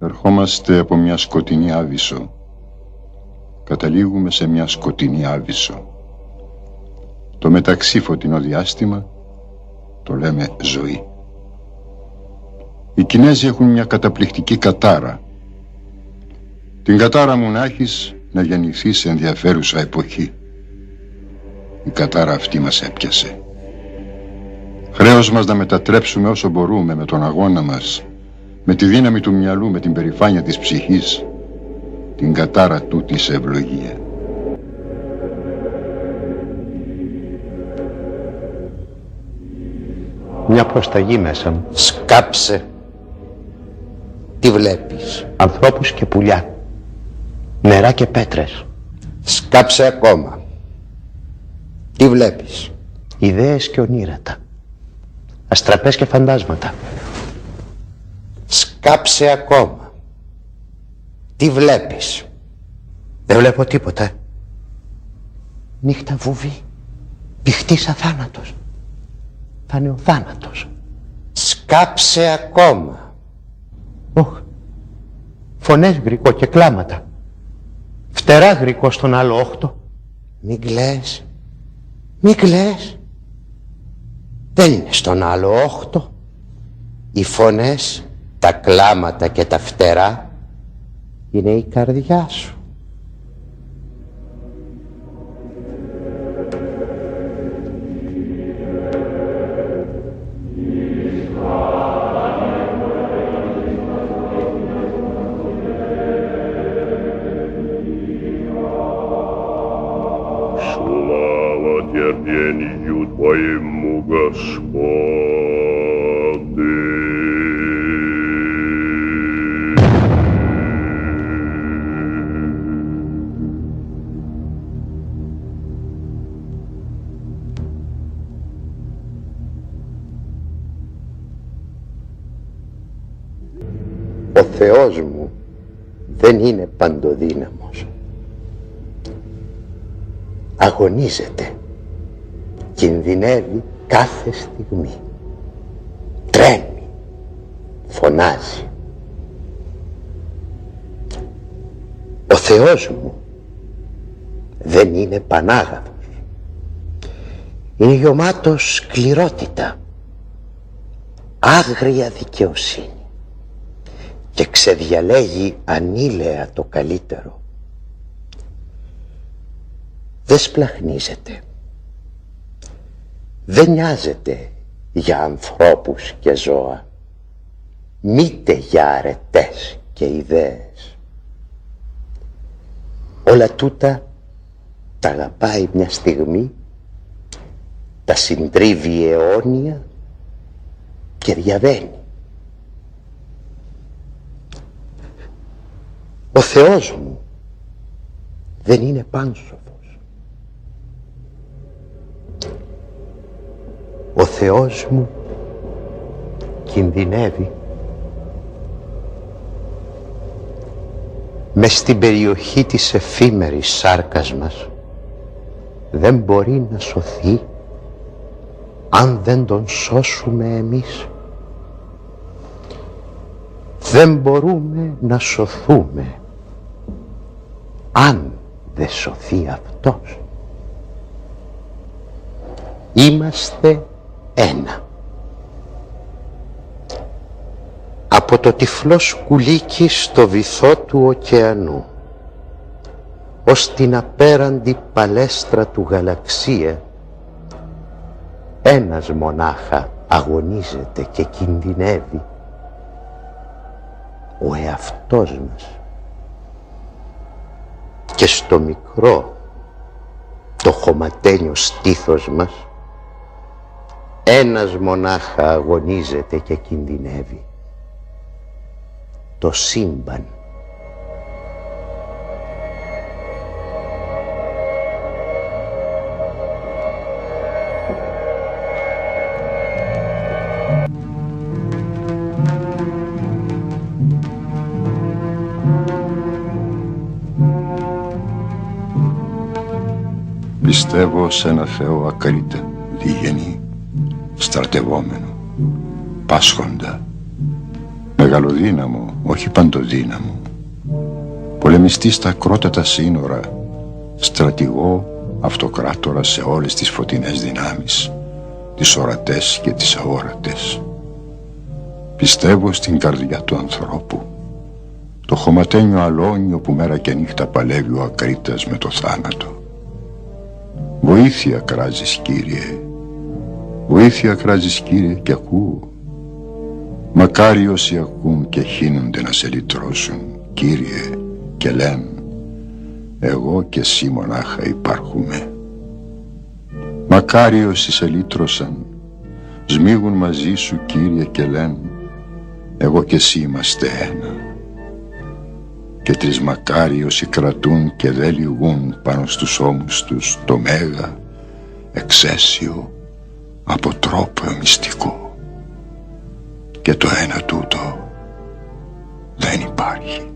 Ερχόμαστε από μια σκοτεινή άβυσσο. Καταλήγουμε σε μια σκοτεινή άβυσσο. Το μεταξύ φωτεινό διάστημα το λέμε ζωή. Οι Κινέζοι έχουν μια καταπληκτική κατάρα. Την κατάρα μου να έχεις να γεννηθείς σε ενδιαφέρουσα εποχή. Η κατάρα αυτή μας έπιασε. Χρέος μας να μετατρέψουμε όσο μπορούμε με τον αγώνα μας, με τη δύναμη του μυαλού, με την περηφάνεια της ψυχής, την κατάρα τούτη σε ευλογία. Μια προσταγή μέσα μου. Σκάψε. Τι βλέπεις? Ανθρώπους και πουλιά. Νερά και πέτρες. Σκάψε ακόμα. Τι βλέπεις? Ιδέες και ονείρατα. Αστραπές και φαντάσματα. Σκάψε ακόμα. Τι βλέπεις? Δεν βλέπω τίποτα. Νύχτα βουβή. Πηχτής αθάνατος. Θα είναι ο θάνατος. Σκάψε ακόμα. Όχ. Φωνές γρικό και κλάματα. Φτερά γρικό στον άλλο όχτο. Μην κλαις. Μην κλαις. Δεν είναι στον άλλο όχτο. Οι φωνές, τα κλάματα και τα φτερά είναι η καρδιά σου. Терпению Твоему, Господи. Ο Θεός μου δεν είναι παντοδύναμος. Αγωνίζεται. Κινδυνεύει κάθε στιγμή. Τρέμει. Φωνάζει. Ο Θεός μου δεν είναι πανάγαθος. Είναι γεμάτος σκληρότητα, άγρια δικαιοσύνη και ξεδιαλέγει ανήλαια το καλύτερο. Δεν σπλαχνίζεται. Δεν νοιάζεται για ανθρώπους και ζώα, μήτε για αρετές και ιδέες. Όλα τούτα τα αγαπάει μια στιγμή, τα συντρίβει αιώνια και διαβαίνει. Ο Θεός μου δεν είναι πάνσοφος. Ο Θεός μου κινδυνεύει. Μες στην περιοχή της εφήμερης σάρκας μας δεν μπορεί να σωθεί αν δεν τον σώσουμε εμείς. Δεν μπορούμε να σωθούμε αν δεν σωθεί αυτός. Είμαστε ένα. Από το τυφλό σκουλίκι στο βυθό του ωκεανού ως την απέραντη παλέστρα του γαλαξία, ένας μονάχα αγωνίζεται και κινδυνεύει, ο εαυτός μας. Και στο μικρό, το χωματένιο στήθος μας, ένας μονάχα αγωνίζεται και κινδυνεύει, το σύμπαν. Πιστεύω σε ένα Θεό ακρίτα, διγενή, στρατευόμενο, πάσχοντα, με μεγαλοδύναμο, όχι παντοδύναμο, πολεμιστή στα ακρότατα σύνορα, στρατηγό, αυτοκράτορα σε όλες τις φωτεινές δυνάμεις, τις ορατές και τις αόρατες. Πιστεύω στην καρδιά του ανθρώπου, το χωματένιο αλόνιο που μέρα και νύχτα παλεύει ο ακρίτας με το θάνατο. Βοήθεια κράζεις, Κύριε, βοήθεια κράζεις, Κύριε, και ακούω. Μακάρι όσοι ακούν και χύνονται να σε λυτρώσουν, Κύριε, και λένε εγώ και εσύ μονάχα υπάρχουμε. Μακάρι όσοι σε λύτρωσαν σμίγουν μαζί σου, Κύριε, και λένε εγώ και εσύ είμαστε ένα. Και τρεις μακάρι όσοι κρατούν και δεν λυγούν πάνω στους ώμους τους το μέγα, εξαίσιο, αποτρόπαιο μυστικό. Και το ένα τούτο δεν υπάρχει.